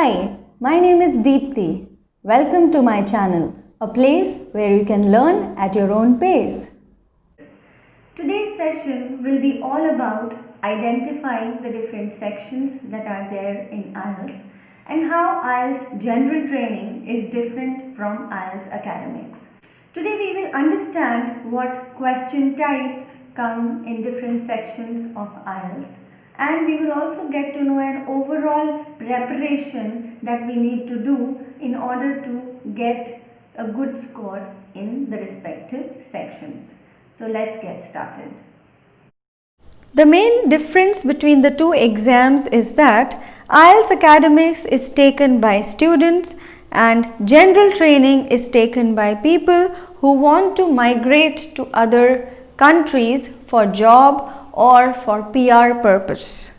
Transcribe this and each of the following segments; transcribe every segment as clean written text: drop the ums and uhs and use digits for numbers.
Hi, my name is Deepti. Welcome to my channel, a place where you can learn at your own pace. Today's session will be all about identifying the different sections that are there in IELTS and how IELTS general training is different from IELTS academics. Today we will understand what question types come in different sections of IELTS, and we will also get to know an overall preparation that we need to do in order to get a good score in the respective sections. So let's get started. The main difference between the two exams is that IELTS Academics is taken by students and general training is taken by people who want to migrate to other countries for job or for PR purpose.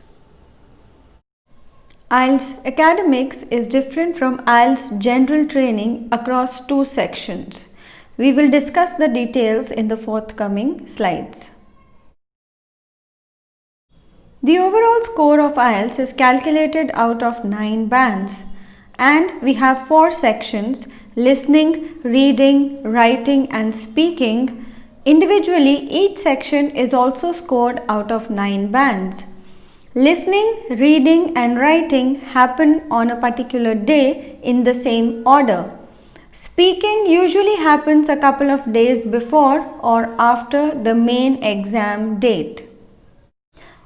IELTS Academics is different from IELTS General Training across two sections. We will discuss the details in the forthcoming slides. The overall score of IELTS is calculated out of 9 bands, and we have 4 sections: listening, reading, writing and speaking. Individually, each section is also scored out of 9 bands. Listening, reading and writing happen on a particular day in the same order. Speaking usually happens a couple of days before or after the main exam date.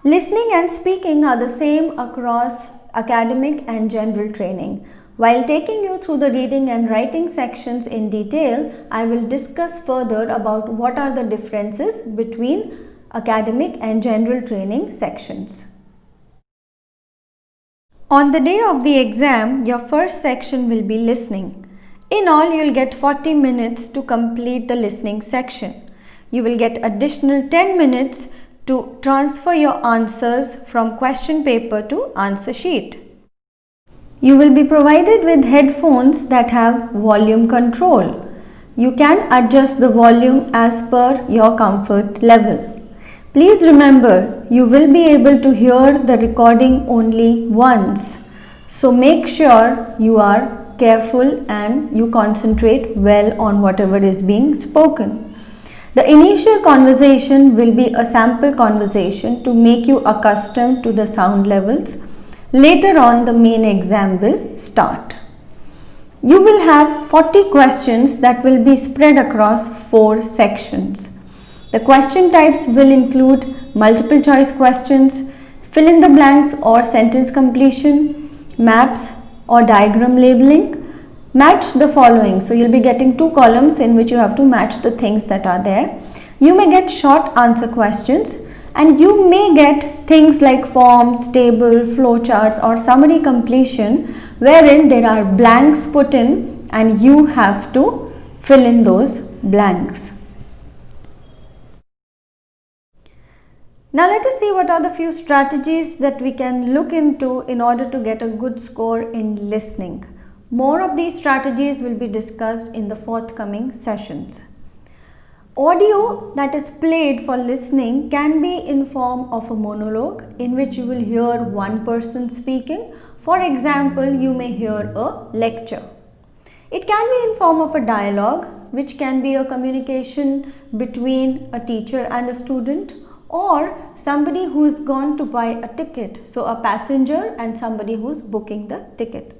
Listening and speaking are the same across academic and general training. While taking you through the reading and writing sections in detail, I will discuss further about what are the differences between academic and general training sections. On the day of the exam, your first section will be listening. In all, you will get 40 minutes to complete the listening section. You will get additional 10 minutes to transfer your answers from question paper to answer sheet. You will be provided with headphones that have volume control. You can adjust the volume as per your comfort level. Please remember, you will be able to hear the recording only once. So make sure you are careful and you concentrate well on whatever is being spoken. The initial conversation will be a sample conversation to make you accustomed to the sound levels. Later on, the main exam will start. You will have 40 questions that will be spread across 4 sections. The question types will include multiple choice questions, fill in the blanks or sentence completion, maps or diagram labeling. Match the following. So you'll be getting 2 columns in which you have to match the things that are there. You may get short answer questions and you may get things like forms, table, flowcharts or summary completion wherein there are blanks put in and you have to fill in those blanks. Now let us see what are the few strategies that we can look into in order to get a good score in listening. More of these strategies will be discussed in the forthcoming sessions. Audio that is played for listening can be in form of a monologue in which you will hear one person speaking. For example, you may hear a lecture. It can be in form of a dialogue, which can be a communication between a teacher and a student, or somebody who is gone to buy a ticket, so a passenger and somebody who is booking the ticket.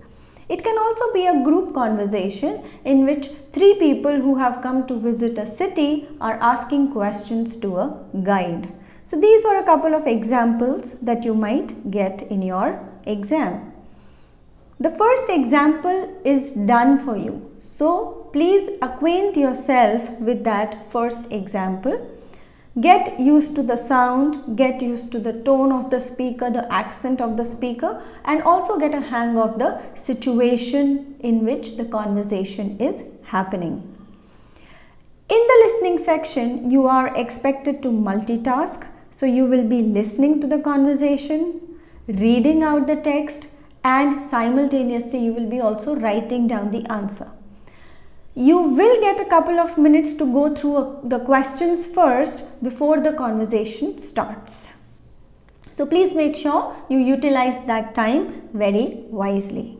It can also be a group conversation in which 3 people who have come to visit a city are asking questions to a guide. So these were a couple of examples that you might get in your exam. The first example is done for you. So please acquaint yourself with that first example. Get used to the sound, get used to the tone of the speaker, the accent of the speaker, and also get a hang of the situation in which the conversation is happening. In the listening section, you are expected to multitask. So you will be listening to the conversation, reading out the text, and simultaneously you will be also writing down the answer. You will get a couple of minutes to go through the questions first before the conversation starts. So please make sure you utilize that time very wisely.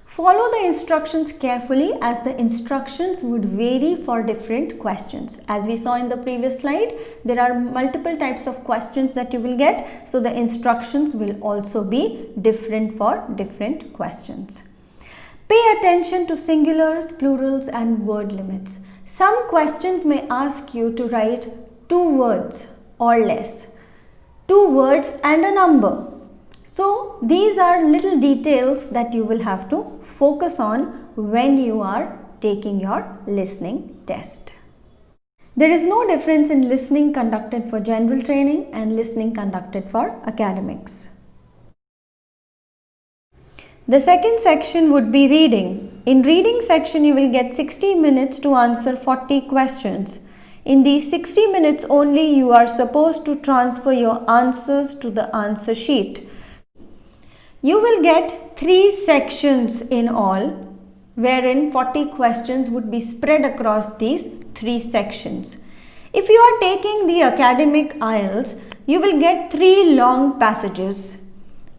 Follow the instructions carefully as the instructions would vary for different questions. As we saw in the previous slide, there are multiple types of questions that you will get. So the instructions will also be different for different questions. Pay attention to singulars, plurals and word limits. Some questions may ask you to write 2 words or less, 2 words and a number. So these are little details that you will have to focus on when you are taking your listening test. There is no difference in listening conducted for general training and listening conducted for academics. The second section would be reading. In reading section, you will get 60 minutes to answer 40 questions. In these 60 minutes only, you are supposed to transfer your answers to the answer sheet. You will get 3 sections in all, wherein 40 questions would be spread across these 3 sections. If you are taking the academic IELTS, you will get 3 long passages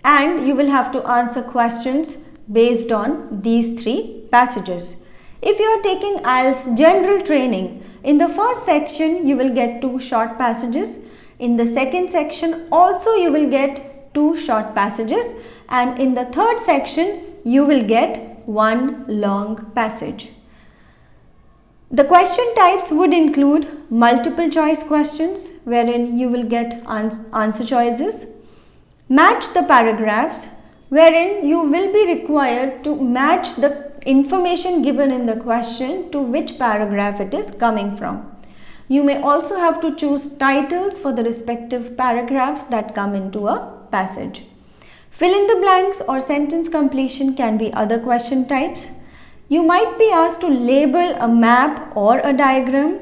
and you will have to answer questions based on these 3 passages. If you are taking IELTS General Training, in the first section you will get 2 short passages. In the second section also you will get 2 short passages. And in the third section, you will get 1 long passage. The question types would include multiple choice questions, wherein you will get answer choices, match the paragraphs, wherein you will be required to match the information given in the question to which paragraph it is coming from. You may also have to choose titles for the respective paragraphs that come into a passage. Fill in the blanks or sentence completion can be other question types. You might be asked to label a map or a diagram.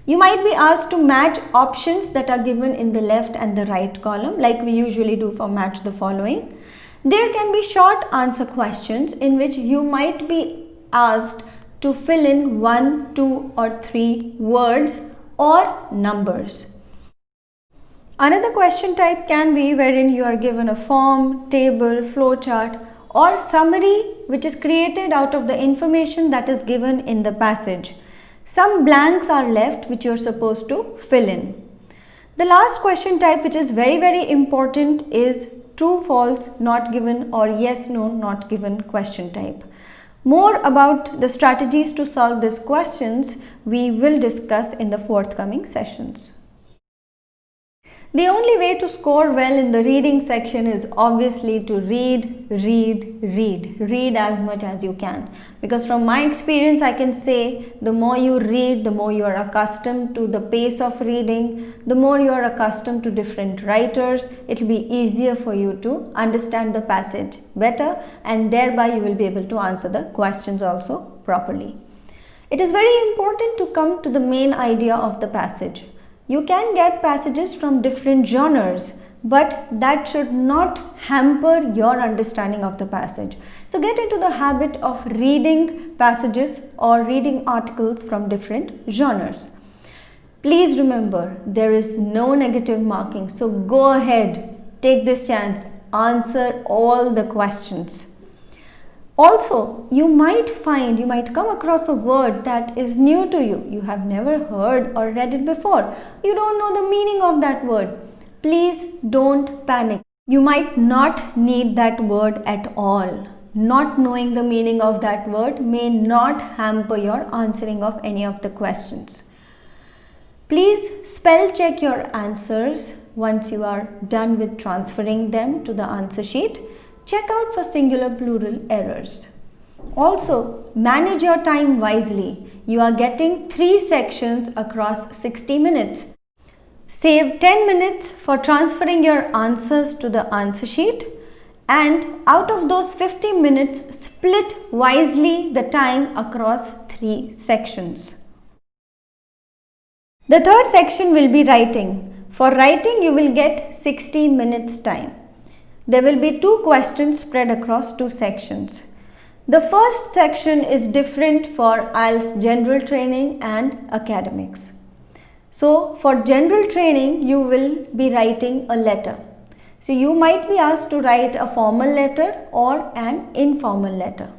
You might be asked to match options that are given in the left and the right column, like we usually do for match the following. There can be short answer questions in which you might be asked to fill in 1, 2 or 3 words or numbers. Another question type can be wherein you are given a form, table, flowchart or summary which is created out of the information that is given in the passage. Some blanks are left which you are supposed to fill in. The last question type, which is very important, is true, false, not given or yes, no, not given question type. More about the strategies to solve these questions we will discuss in the forthcoming sessions. The only way to score well in the reading section is obviously to read as much as you can. Because from my experience, I can say the more you read, the more you are accustomed to the pace of reading, the more you are accustomed to different writers, it will be easier for you to understand the passage better and thereby you will be able to answer the questions also properly. It is very important to come to the main idea of the passage. You can get passages from different genres, but that should not hamper your understanding of the passage. So get into the habit of reading passages or reading articles from different genres. Please remember, there is no negative marking. So go ahead, take this chance, answer all the questions. Also, you might come across a word that is new to you. You have never heard or read it before. You don't know the meaning of that word. Please don't panic. You might not need that word at all. Not knowing the meaning of that word may not hamper your answering of any of the questions. Please spell check your answers once you are done with transferring them to the answer sheet. Check out for singular plural errors. Also, manage your time wisely. You are getting 3 sections across 60 minutes. Save 10 minutes for transferring your answers to the answer sheet, and out of those 50 minutes, split wisely the time across 3 sections. The third section will be writing. For writing, you will get 60 minutes time. There will be 2 questions spread across 2 sections. The first section is different for IELTS General Training and Academics. So, for General Training, you will be writing a letter. So you might be asked to write a formal letter or an informal letter.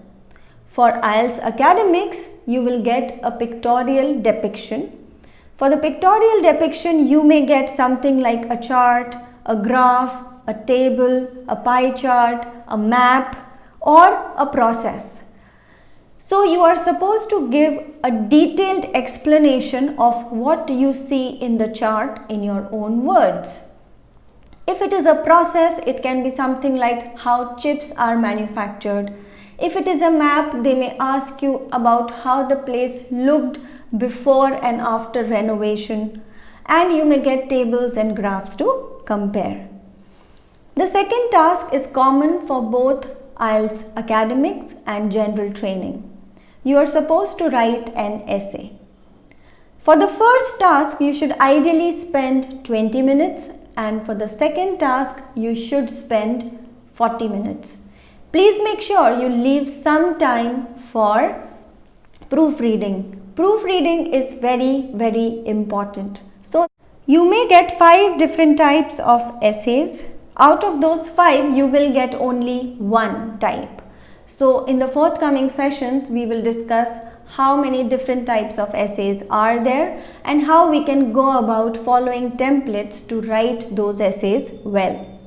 For IELTS Academics, you will get a pictorial depiction. For the pictorial depiction, you may get something like a chart, a graph, a table, a pie chart, a map, or a process. So you are supposed to give a detailed explanation of what you see in the chart in your own words. If it is a process, it can be something like how chips are manufactured. If it is a map, they may ask you about how the place looked before and after renovation, and you may get tables and graphs to compare. The second task is common for both IELTS Academics and General Training. You are supposed to write an essay. For the first task, you should ideally spend 20 minutes, and for the second task, you should spend 40 minutes. Please make sure you leave some time for proofreading. Proofreading is very important. So you may get 5 different types of essays. Out of those 5, you will get only one type. So in the forthcoming sessions, we will discuss how many different types of essays are there and how we can go about following templates to write those essays well.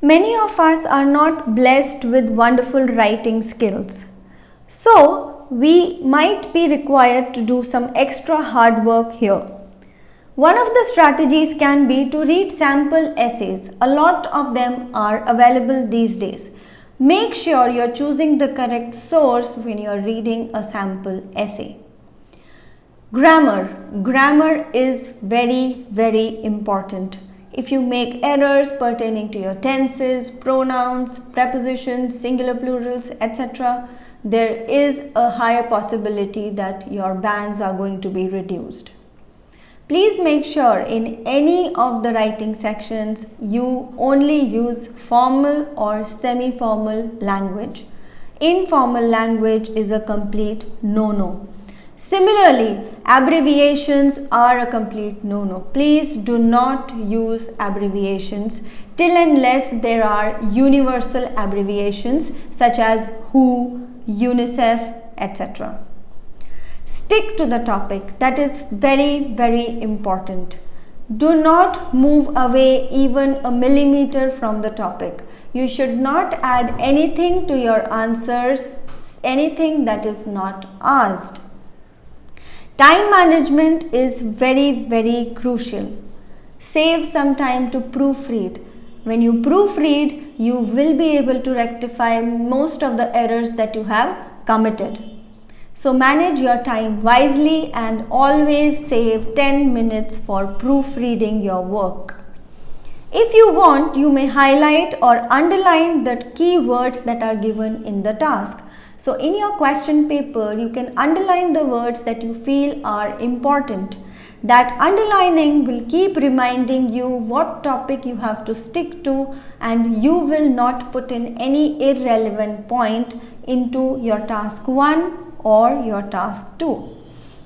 Many of us are not blessed with wonderful writing skills. So we might be required to do some extra hard work here. One of the strategies can be to read sample essays. A lot of them are available these days. Make sure you are choosing the correct source when you are reading a sample essay. Grammar is very important. If you make errors pertaining to your tenses, pronouns, prepositions, singular plurals, etc., there is a higher possibility that your bands are going to be reduced. Please make sure in any of the writing sections you only use formal or semi-formal language. Informal language is a complete no-no. Similarly, abbreviations are a complete no-no. Please do not use abbreviations till unless there are universal abbreviations such as WHO, UNICEF, etc. Stick to the topic. That is very important. Do not move away even a millimeter from the topic. You should not add anything to your answers, anything that is not asked. Time management is very crucial. Save some time to proofread. When you proofread, you will be able to rectify most of the errors that you have committed. So manage your time wisely and always save 10 minutes for proofreading your work. If you want, you may highlight or underline the keywords that are given in the task. So in your question paper, you can underline the words that you feel are important. That underlining will keep reminding you what topic you have to stick to, and you will not put in any irrelevant point into your task 1 or your task 2.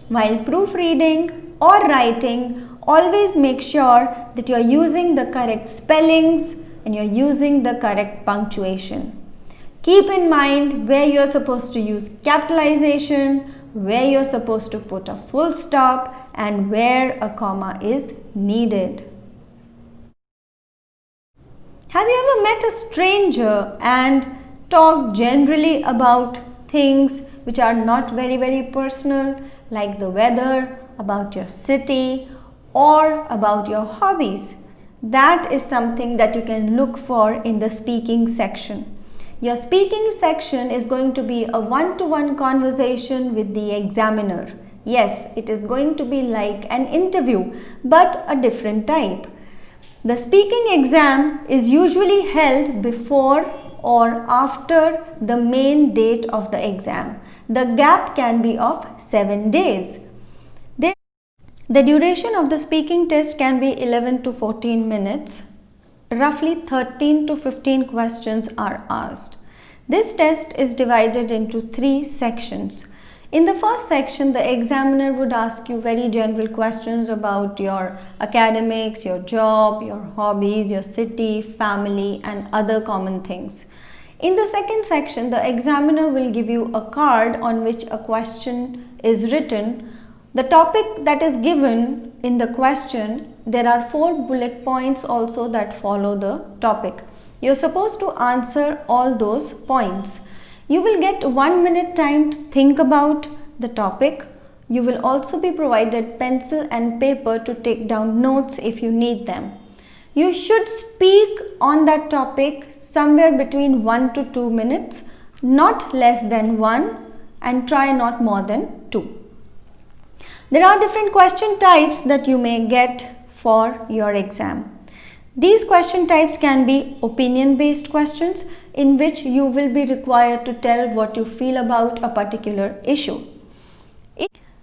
While proofreading or writing, always make sure that you are using the correct spellings and you are using the correct punctuation. Keep in mind where you are supposed to use capitalization, where you are supposed to put a full stop, and where a comma is needed. Have you ever met a stranger and talked generally about things which are not very personal, like the weather, about your city, or about your hobbies? That is something that you can look for in the speaking section. Your speaking section is going to be a one-to-one conversation with the examiner. Yes, it is going to be like an interview, but a different type. The speaking exam is usually held before or after the main date of the exam. The gap can be of 7 days. The duration of the speaking test can be 11 to 14 minutes. Roughly 13 to 15 questions are asked. This test is divided into 3 sections. In the first section, the examiner would ask you very general questions about your academics, your job, your hobbies, your city, family, and other common things. In the second section, the examiner will give you a card on which a question is written. The topic that is given in the question, there are 4 bullet points also that follow the topic. You're supposed to answer all those points. You will get 1 minute time to think about the topic. You will also be provided pencil and paper to take down notes if you need them. You should speak on that topic somewhere between 1 to 2 minutes, not less than 1, and try not more than 2. There are different question types that you may get for your exam. These question types can be opinion-based questions in which you will be required to tell what you feel about a particular issue.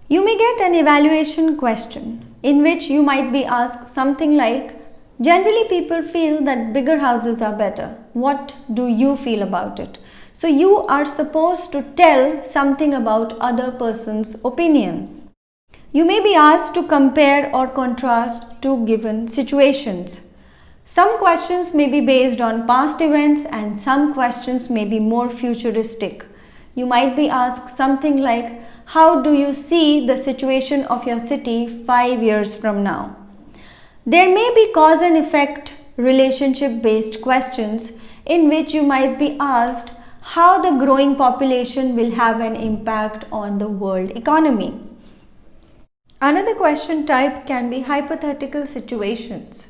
You may get an evaluation question in which you might be asked something like, generally people feel that bigger houses are better. What do you feel about it? So you are supposed to tell something about other person's opinion. You may be asked to compare or contrast two given situations. Some questions may be based on past events and some questions may be more futuristic. You might be asked something like, how do you see the situation of your city 5 years from now? There may be cause and effect relationship based questions in which you might be asked how the growing population will have an impact on the world economy. Another question type can be hypothetical situations.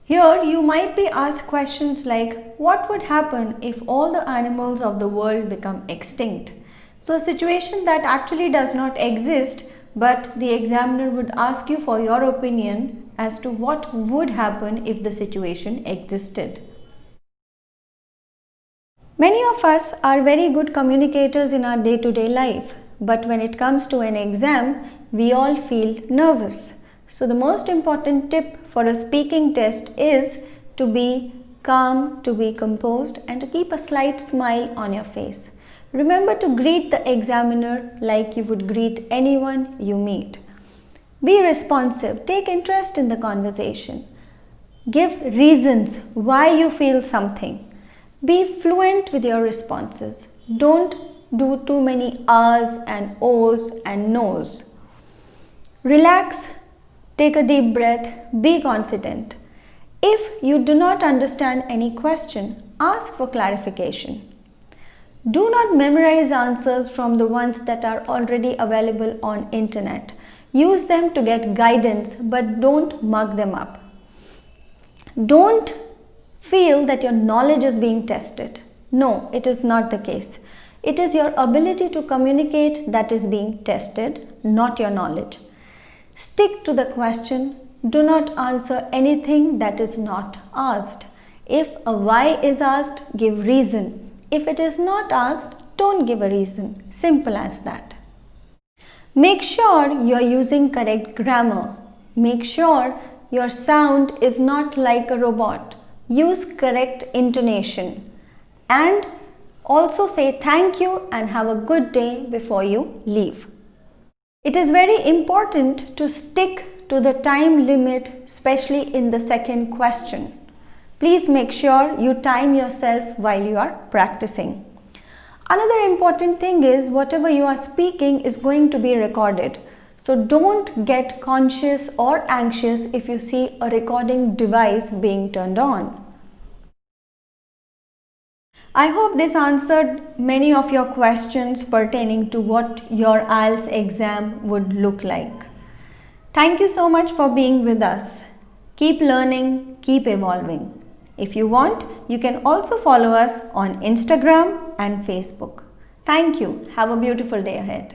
Here you might be asked questions like, what would happen if all the animals of the world become extinct? So a situation that actually does not exist, but the examiner would ask you for your opinion as to what would happen if the situation existed. Many of us are very good communicators in our day-to-day life, but when it comes to an exam, we all feel nervous. So the most important tip for a speaking test is to be calm, to be composed, and to keep a slight smile on your face. Remember to greet the examiner like you would greet anyone you meet. Be responsive, take interest in the conversation. Give reasons why you feel something. Be fluent with your responses. Don't do too many ahs and ohs and no's. Relax. Take a deep breath, be confident. If you do not understand any question, ask for clarification. Do not memorize answers from the ones that are already available on internet. Use them to get guidance, but don't mug them up. Don't feel that your knowledge is being tested. No, it is not the case. It is your ability to communicate that is being tested, not your knowledge. Stick to the question. Do not answer anything that is not asked. If a why is asked, give reason. If it is not asked, don't give a reason. Simple as that. Make sure you are using correct grammar. Make sure your sound is not like a robot. Use correct intonation. And also say thank you and have a good day before you leave. It is very important to stick to the time limit, especially in the second question. Please make sure you time yourself while you are practicing. Another important thing is whatever you are speaking is going to be recorded. So don't get conscious or anxious if you see a recording device being turned on. I hope this answered many of your questions pertaining to what your IELTS exam would look like. Thank you so much for being with us. Keep learning, keep evolving. If you want, you can also follow us on Instagram and Facebook. Thank you. Have a beautiful day ahead.